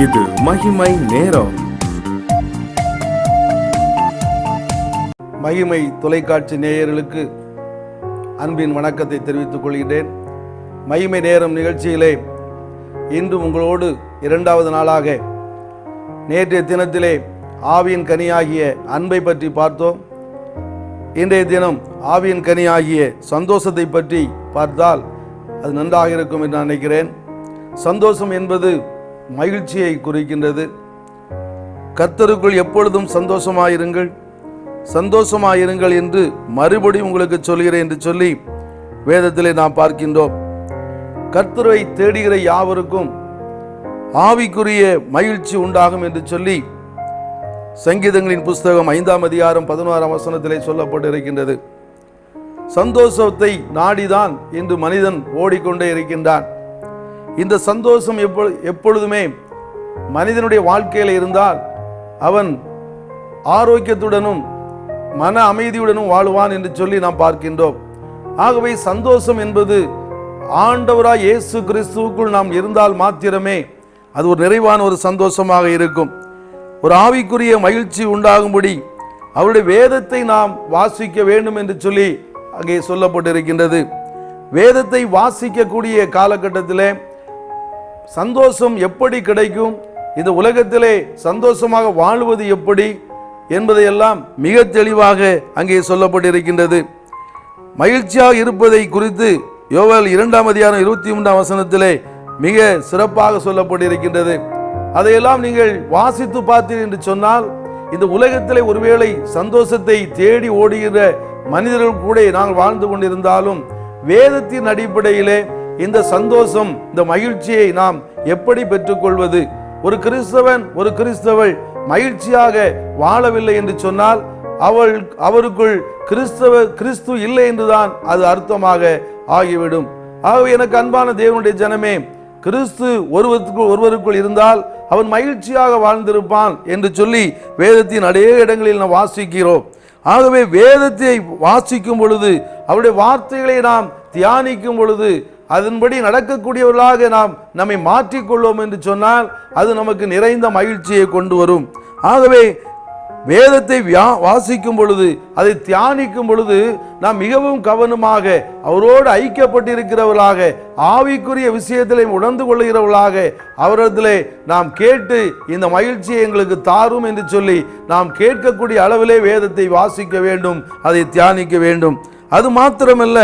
இது மகிமை நேரம். மகிமை தொலைக்காட்சி நேயர்களுக்கு அன்பின் வணக்கத்தை தெரிவித்துக் கொள்கிறேன். மகிமை நேரம் நிகழ்ச்சியிலே இன்று உங்களோடு இரண்டாவது நாளாக நேற்றைய தினத்திலே ஆவியின் கனியாகிய அன்பை பற்றி பார்த்தோம். இன்றைய தினம் ஆவியின் கனியாகிய சந்தோஷத்தை பற்றி பார்த்தால் அது நன்றாக இருக்கும் என்று நினைக்கிறேன். சந்தோஷம் என்பது மகிழ்ச்சியை குறிக்கின்றது. கர்த்தருக்குள் எப்பொழுதும் சந்தோஷமாயிருங்கள், சந்தோஷமாயிருங்கள் என்று மறுபடியும் உங்களுக்கு சொல்கிறேன் என்று சொல்லி வேதத்திலே நாம் பார்க்கின்றோம். கர்த்தரை தேடுகிற யாவருக்கும் ஆவிக்குரிய மகிழ்ச்சி உண்டாகும் என்று சொல்லி சங்கீதங்களின் புஸ்தகம் 5ஆம் அதிகாரம் 16ஆம் வசனத்திலே சொல்லப்பட்டிருக்கின்றது. சந்தோஷத்தை நாடிதான் இன்று மனிதன் ஓடிக்கொண்டே இருக்கின்றான். இந்த சந்தோஷம் எப்பொழுதுமே மனிதனுடைய வாழ்க்கையில் இருந்தால் அவன் ஆரோக்கியத்துடனும் மன அமைதியுடனும் வாழுவான் என்று சொல்லி நாம் பார்க்கின்றோம். ஆகவே சந்தோஷம் என்பது ஆண்டவராய் இயேசு கிறிஸ்துவுக்குள் நாம் இருந்தால் மாத்திரமே அது ஒரு நிறைவான ஒரு சந்தோஷமாக இருக்கும். ஒரு ஆவிக்குரிய மகிழ்ச்சி உண்டாகும்படி அவருடைய வேதத்தை நாம் வாசிக்க வேண்டும் என்று சொல்லி அங்கே சொல்லப்பட்டிருக்கின்றது. வேதத்தை வாசிக்கக்கூடிய காலகட்டத்திலே சந்தோஷம் எப்படி கிடைக்கும், இந்த உலகத்திலே சந்தோஷமாக வாழ்வது எப்படி என்பதையெல்லாம் மிக தெளிவாக அங்கே சொல்லப்பட்டிருக்கின்றது. மகிழ்ச்சியாக இருப்பதை குறித்து யோவேல் 2ஆம் அதிகாரம் 23ஆம் வசனத்திலே மிக சிறப்பாக சொல்லப்பட்டிருக்கின்றது. அதையெல்லாம் நீங்கள் வாசித்து பார்த்தீர்கள் என்று சொன்னால் இந்த உலகத்திலே ஒருவேளை சந்தோஷத்தை தேடி ஓடுகிற மனிதர்கள் கூட நாங்கள் வாழ்ந்து கொண்டிருந்தாலும் வேதத்தின் அடிப்படையிலே இந்த சந்தோஷம், இந்த மகிழ்ச்சியை நாம் எப்படி பெற்றுக்கொள்வது? ஒரு கிறிஸ்தவன், ஒரு கிறிஸ்தவள் மகிழ்ச்சியாக வாழவில்லை என்று சொன்னால் அவருக்குள் கிறிஸ்து இல்லை என்றுதான் அது அர்த்தமாக ஆகிவிடும். ஆகவே எனக்கு அன்பான தேவனுடைய ஜனமே, கிறிஸ்து ஒருவருக்குள் இருந்தால் அவன் மகிழ்ச்சியாக வாழ்ந்திருப்பான் என்று சொல்லி வேதத்தின் அநேக இடங்களில் நாம் வாசிக்கிறோம். ஆகவே வேதத்தை வாசிக்கும் பொழுது, அவருடைய வார்த்தைகளை நாம் தியானிக்கும் பொழுது, அதன்படி நடக்கக்கூடியவர்களாக நாம் நம்மை மாற்றிக்கொள்வோம் என்று சொன்னால் அது நமக்கு நிறைந்த மகிழ்ச்சியை கொண்டு வரும். ஆகவே வேதத்தை வாசிக்கும் பொழுது, அதை தியானிக்கும் பொழுது நாம் மிகவும் கவனமாக அவரோடு ஐக்கியப்பட்டிருக்கிறவர்களாக, ஆவிக்குரிய விஷயத்திலே உணர்ந்து கொள்கிறவர்களாக அவரிடத்திலே நாம் கேட்டு இந்த மகிழ்ச்சியை எங்களுக்கு தாரும் என்று சொல்லி நாம் கேட்கக்கூடிய அளவிலே வேதத்தை வாசிக்க வேண்டும், அதை தியானிக்க வேண்டும். அது மாத்திரமல்ல,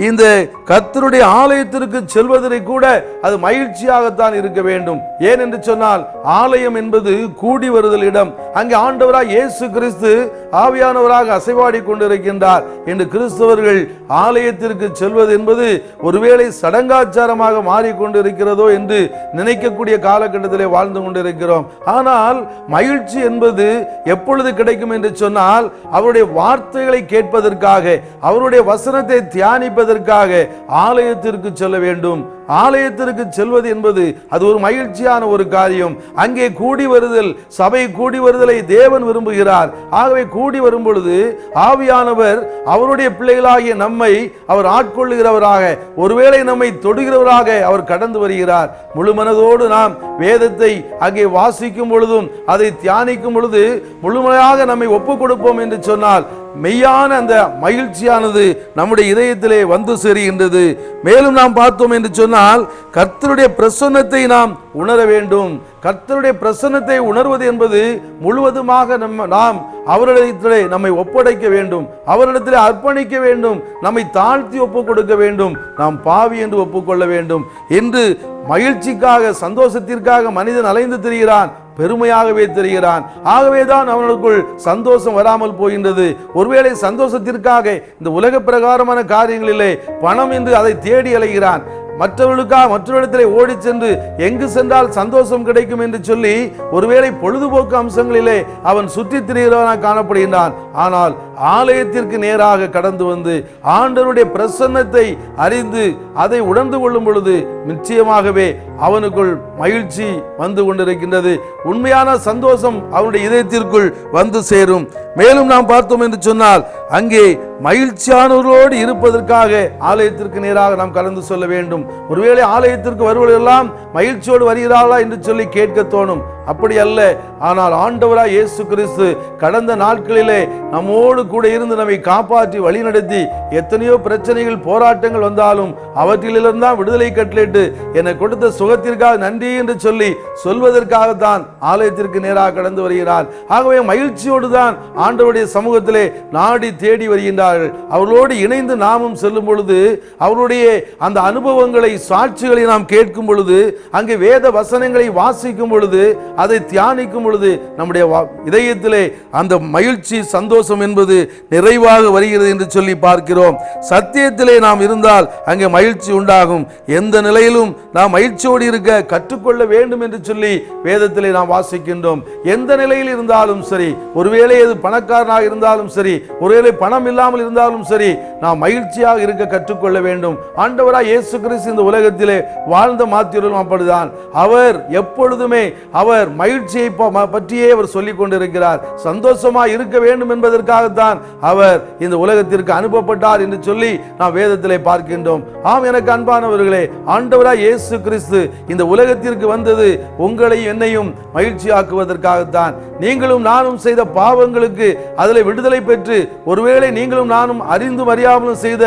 இந்த கர்த்தருடைய ஆலயத்திற்கு செல்வதை கூட அது மகிழ்ச்சியாகத்தான் இருக்க வேண்டும். ஏன் என்று சொன்னால் ஆலயம் என்பது கூடி வருதல் இடம். அங்கே ஆண்டவராக இயேசு கிறிஸ்து ஆவியானவராக அசைவாடி கொண்டிருக்கின்றார் என்று கிறிஸ்தவர்கள் ஆலயத்திற்கு செல்வது என்பது ஒருவேளை சடங்காச்சாரமாக மாறிக்கொண்டிருக்கிறதோ என்று நினைக்கக்கூடிய காலகட்டத்திலே வாழ்ந்து கொண்டிருக்கிறோம். ஆனால் மகிழ்ச்சி என்பது எப்பொழுது கிடைக்கும் என்று சொன்னால் அவருடைய வார்த்தைகளை கேட்பதற்காக, அவருடைய வசனத்தை தியானிப்பதற்காக ஆலயத்திற்கு செல்ல வேண்டும். ஆலயத்திற்கு செல்வது என்பது அது ஒரு மகிழ்ச்சியான ஒரு காரியம். அங்கே கூடி வருதல், சபை கூடி வருதலை தேவன் விரும்புகிறார். ஆகவே கூடி வரும் பொழுது ஆவியானவர் அவருடைய பிள்ளைகளாகிய நம்மை அவர் ஆட்கொள்ளுகிறவராக, ஒருவேளை நம்மை தொடுகிறவராக அவர் கடந்து வருகிறார். முழு மனதோடு நாம் வேதத்தை அங்கே வாசிக்கும் பொழுதும் அதை தியானிக்கும் பொழுது முழுமையாக நம்மை ஒப்புக் கொடுப்போம் என்று சொன்னால் மெய்யான அந்த மகிழ்ச்சியானது நம்முடைய இதயத்திலே வந்து சேருகின்றது. மேலும் நாம் பார்த்தோம் என்று சொன்னால் கர்த்தருடைய பிரசன்னத்தை நாம் உணர வேண்டும். கர்த்தருடைய பிரசன்னத்தை உணர்வது என்பது முழுவதுமாக நாம் அவரிடத்திலே நம்மை ஒப்படைக்க வேண்டும், அவரிடத்திலே அர்ப்பணிக்க வேண்டும், நம்மை தாழ்த்தி ஒப்புக் கொடுக்க வேண்டும், நாம் பாவி என்று ஒப்புக்கொள்ள வேண்டும். என்று மகிழ்ச்சிக்காக, சந்தோஷத்திற்காக மனிதன் அலைந்து திரிகிறான், பெருமையாகவே தெரிகிறான். ஆகவேதான் அவனுக்குள் சந்தோஷம் வராமல் போகின்றது. ஒருவேளை சந்தோஷத்திற்காக இந்த உலக பிரகாரமான காரியங்களிலே பணம் என்று அதை தேடி அலைகிறான். மற்றவர்களிடத்திலே ஓடி சென்று எங்கு சென்றால் சந்தோஷம் கிடைக்கும் என்று சொல்லி ஒருவேளை பொழுதுபோக்கு அம்சங்களிலே அவன் சுற்றி திரிகிறவனாக காணப்படுகின்றான். ஆனால் ஆலயத்திற்கு நேராக கடந்து வந்து ஆண்டவருடைய பிரசன்னத்தை அறிந்து அதை உணர்ந்து கொள்ளும் பொழுது நிச்சயமாகவே அவனுக்குள் மகிழ்ச்சி வந்து கொண்டிருக்கின்றது. உண்மையான சந்தோஷம் அவனுடைய இதயத்திற்குள் வந்து சேரும். மேலும் நாம் பார்த்தோம் என்று சொன்னால், அங்கே மகிழ்ச்சியானவர்களோடு இருப்பதற்காக ஆலயத்திற்கு நேராக நாம் கலந்து சொல்ல வேண்டும். ஒருவேளை ஆலயத்திற்கு வருவதெல்லாம் மகிழ்ச்சியோடு வருகிறார்களா என்று சொல்லி கேட்க தோணும். அப்படி அல்ல. ஆனால் ஆண்டவராய் இயேசு கிறிஸ்து கடந்த நாட்களிலே நம்மோடு கூட இருந்து நம்மை காப்பாற்றி வழிநடத்தி எத்தனையோ பிரச்சனைகள் போராட்டங்கள் வந்தாலும் அவற்றிலிருந்தான் விடுதலை கட்டளையிட்டு என்னை கொடுத்த சுகத்திற்காக நன்றி என்று சொல்லி சொல்வதற்காகத்தான் ஆலயத்திற்கு நேராக கடந்து வருகிறார். ஆகவே மகிழ்ச்சியோடு தான் ஆண்டவருடைய சமூகத்திலே நாடி தேடி வருகின்றார்கள். அவர்களோடு இணைந்து நாமும் செல்லும் பொழுது, அவருடைய அந்த அனுபவங்களை சாட்சிகளை நாம் கேட்கும் பொழுது, அங்கே வேத வசனங்களை வாசிக்கும் பொழுது, அதை தியானிக்கும் பொழுது நம்முடைய இதயத்திலே அந்த மகிழ்ச்சி சந்தோஷம் என்பது நிறைவாக வருகிறது என்று சொல்லி பார்க்கிறோம். சத்தியத்திலே நாம் இருந்தால் அங்கே மகிழ்ச்சி உண்டாகும். எந்த நிலையிலும் நாம் மகிழ்ச்சியோடு இருக்க கற்றுக்கொள்ள வேண்டும் என்று சொல்லி வேதத்திலே நாம் வாசிக்கின்றோம். எந்த நிலையில் இருந்தாலும் சரி, ஒருவேளை அது பணக்காரனாக இருந்தாலும் சரி, ஒருவேளை பணம் இல்லாமல் இருந்தாலும் சரி, நாம் மகிழ்ச்சியாக இருக்க கற்றுக்கொள்ள வேண்டும். ஆண்டவராய் இயேசு கிறிஸ்து இந்த உலகத்திலே வாழ்ந்த மாத்திரம் அப்படிதான். அவர் எப்பொழுதுமே அவர் மகிழ்ச்சியை பற்றியே அவர் சொல்லிக் கொண்டிருக்கிறார். சந்தோஷமா இருக்க வேண்டும் என்பதற்காகத்தான் அவர் இந்த உலகத்திற்கு அனுப்பப்பட்டார் என்று சொல்லி நாம் வேதத்திலே பார்க்கின்றோம். ஆம், எனக்கு அன்பானவர்களே, ஆண்டவராய் இயேசு கிறிஸ்து இந்த உலகத்திற்கு வந்தது உங்களையும் என்னையும் மகிழ்ச்சியாக்குவதற்காகத்தான். நீங்களும் நானும் செய்த பாவங்களுக்கு அதில் விடுதலை பெற்று, ஒருவேளை நீங்களும் நானும் அறிந்தும் அறியாமலும் செய்த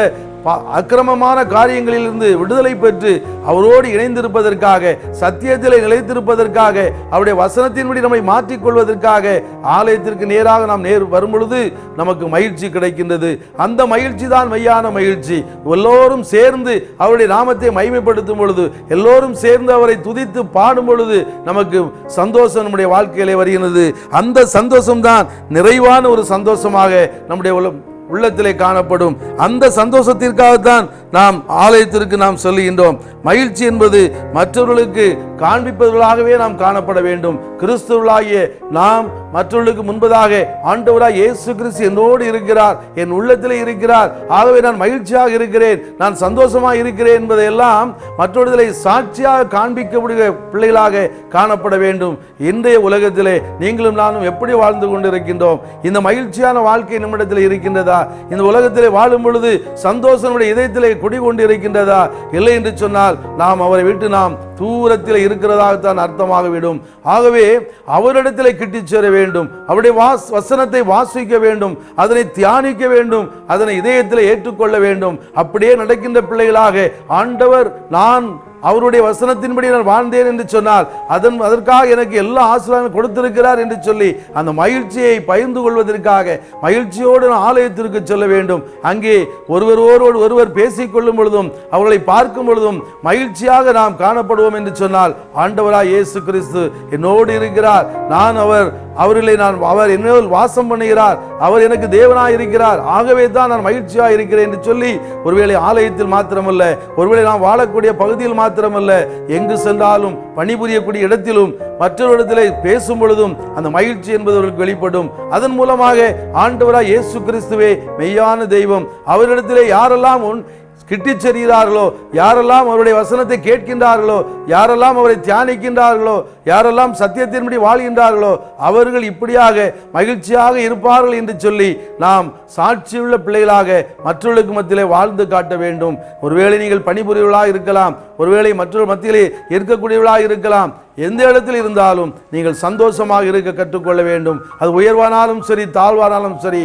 அக்கிரமமான காரியங்களிலிருந்து விடுதலை பெற்று அவரோடு இணைந்திருப்பதற்காக, சத்தியத்திலே நிலைத்திருப்பதற்காக, அவருடைய வசனத்தின்படி நம்மை மாற்றிக்கொள்வதற்காக ஆலயத்திற்கு நேராக நாம் வரும் பொழுது நமக்கு மகிழ்ச்சி கிடைக்கின்றது. அந்த மகிழ்ச்சி தான் மெய்யான மகிழ்ச்சி. எல்லோரும் சேர்ந்து அவருடைய நாமத்தை மகிமைப்படுத்தும் பொழுது, எல்லோரும் சேர்ந்து அவரை துதித்து பாடும் பொழுது நமக்கு சந்தோஷம் நம்முடைய வாழ்க்கையிலே வருகிறது. அந்த சந்தோஷம் தான் நிறைவான ஒரு சந்தோஷமாக நம்முடைய உள்ளத்திலே காணப்படும். அந்த சந்தோஷத்திற்காகத்தான் நாம் ஆலயத்திற்கு நாம் சொல்லுகின்றோம். மகிழ்ச்சி என்பது மற்றவர்களுக்கு காண்பிப்பவர்களாகவே நாம் காணப்பட வேண்டும். கிறிஸ்துவர்களாகிய நாம் மற்றவர்களுக்கு முன்பதாக ஆண்டவராய் இயேசு கிறிஸ்து என்னோடு இருக்கிறார், என் உள்ளத்திலே இருக்கிறார், ஆகவே நான் மகிழ்ச்சியாக இருக்கிறேன், நான் சந்தோஷமாக இருக்கிறேன் என்பதையெல்லாம் மற்றவர்களை சாட்சியாக காண்பிக்கக்கூடிய பிள்ளைகளாக காணப்பட வேண்டும். இன்றைய உலகத்திலே நீங்களும் நானும் எப்படி வாழ்ந்து கொண்டிருக்கின்றோம்? இந்த மகிழ்ச்சியான வாழ்க்கை நம்மிடத்தில் இருக்கின்றதா? இந்த உலகத்திலே வாழும் பொழுது சந்தோஷம் நம்முடைய இதயத்திலே குடிகொண்டு இருக்கின்றதா? இல்லை என்று சொன்னால் நாம் அவரை விட்டு நாம் தூரத்தில் இருக்கிறதாகத்தான் அர்த்தமாகிவிடும். ஆகவே அவரிடத்தில் கிட்டிச் சேர வேண்டும், அவருடைய வசனத்தை வாசிக்க வேண்டும், அதனை தியானிக்க வேண்டும், அதனை இதயத்தில் ஏற்றுக்கொள்ள வேண்டும். அப்படியே நடக்கின்ற பிள்ளைகளாக ஆண்டவர் நான் அவருடைய வசனத்தின்படி நான் வாழ்ந்தேன் என்று சொன்னால் அதற்காக எனக்கு எல்லா ஆசீர்வாதங்களும் கொடுத்திருக்கிறார் என்று சொல்லி அந்த மகிழ்ச்சியை பகிர்ந்து கொள்வதற்காக மகிழ்ச்சியோடு ஆலயத்திற்கு செல்ல வேண்டும். அங்கே ஒருவரோடு ஒருவர் பேசிக்கொள்ளும் பொழுதும் அவர்களை பார்க்கும் பொழுதும் மகிழ்ச்சியாக நாம் காணப்படுவோம் என்று சொன்னால், ஆண்டவராய் இயேசு கிறிஸ்து என்னோடு இருக்கிறார், நான் அவர் என்னோடு வாசம் பண்ணுகிறார், அவர் எனக்கு தேவனாய் இருக்கிறார், ஆகவே தான் நான் மகிழ்ச்சியாக இருக்கிறேன் என்று சொல்லி ஒருவேளை ஆலயத்தில் மாத்திரமல்ல, ஒருவேளை நாம் வாழக்கூடிய பகுதியில் மாத்திரமல்ல, எங்கு சென்றாலும் பணிபுரியக்கூடிய இடத்திலும் மற்றவரிடத்திலே பேசும் பொழுதும் அந்த மகிழ்ச்சி என்பதற்கு வெளிப்படும். அதன் மூலமாக ஆண்டவராய் இயேசு கிறிஸ்துவே மெய்யான தெய்வம், அவரிடத்திலே யாரெல்லாம் கிட்டிச் செல்கிறார்களோ, யாரெல்லாம் அவருடைய வசனத்தை கேட்கின்றார்களோ, யாரெல்லாம் அவரை தியானிக்கின்றார்களோ, யாரெல்லாம் சத்தியத்தின்படி வாழ்கின்றார்களோ அவர்கள் இப்படியாக மகிழ்ச்சியாக இருப்பார்கள் என்று சொல்லி நாம் சாட்சியுள்ள பிள்ளைகளாக மற்றவர்களுக்கு மத்தியிலே வாழ்ந்து காட்ட வேண்டும். ஒருவேளை நீங்கள் பணிபுரியவர்களாக இருக்கலாம், ஒருவேளை மற்றொரு மத்தியிலே இருக்கக்கூடியவர்களாக இருக்கலாம். எந்த இடத்தில் இருந்தாலும் நீங்கள் சந்தோஷமாக இருக்க கற்றுக்கொள்ள வேண்டும். அது உயர்வானாலும் சரி, தாழ்வானாலும் சரி,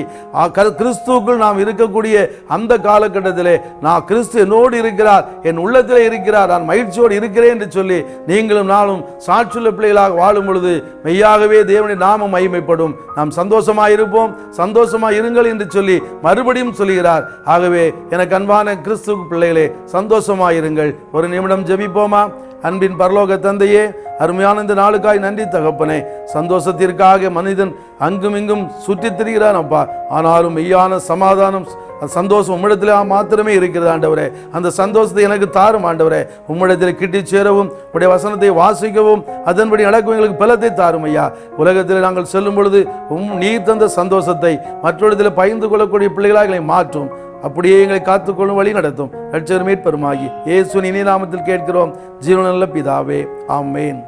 கிறிஸ்துவுக்குள் நாம் இருக்கக்கூடிய அந்த காலகட்டத்திலே நான் கிறிஸ்து என்னோடு இருக்கிறார், என் உள்ளத்திலே இருக்கிறார், நான் மகிழ்ச்சியோடு இருக்கிறேன் என்று சொல்லி நீங்களும் நானும் சாட்சியுள்ள பிள்ளைகளாக வாழும் பொழுது மெய்யாகவே தேவனுடைய நாமம் மகிமைப்படும். நாம் சந்தோஷமாக இருப்போம், சந்தோஷமாக இருங்கள் என்று சொல்லி மறுபடியும் சொல்கிறார். ஆகவே எனக்கு அன்பான கிறிஸ்துவ பிள்ளைகளே, சந்தோஷமாக இருங்கள். ஒரு நிமிடம் ஜெபிப்போமா? அன்பின் பரலோக தந்தையே, அருமையான இந்த நாளுக்காய் நன்றி தகப்பனே. சந்தோஷத்திற்காக மனிதன் அங்கும் இங்கும் சுற்றித் திரிகிறான் அப்பா, ஆனாலும் மெய்யான சமாதானம் சந்தோஷம் உம்மிடத்தில் மாத்திரமே இருக்கிறது ஆண்டவரே. அந்த சந்தோஷத்தை எனக்கு தாரும் ஆண்டவரே. உம்மிடத்தில் கிட்டி சேரவும் உடைய வசனத்தை வாசிக்கவும் அதன்படி நடக்கும் எங்களுக்கு பலத்தை தாரும் ஐயா. உலகத்தில் நாங்கள் செல்லும் பொழுது நீர் தந்த சந்தோஷத்தை மற்றொரு பகிர்ந்து கொள்ளக்கூடிய பிள்ளைகளாக எங்களை மாற்றும். அப்படியே எங்களை காத்துக்கொள்ளும் வழி நடத்தும். இரட்சகர் மீட்பருமாகி இயேசுவின் இனிய நாமத்தில் கேட்கிறோம் ஜீவனுள்ள பிதாவே, ஆமென்.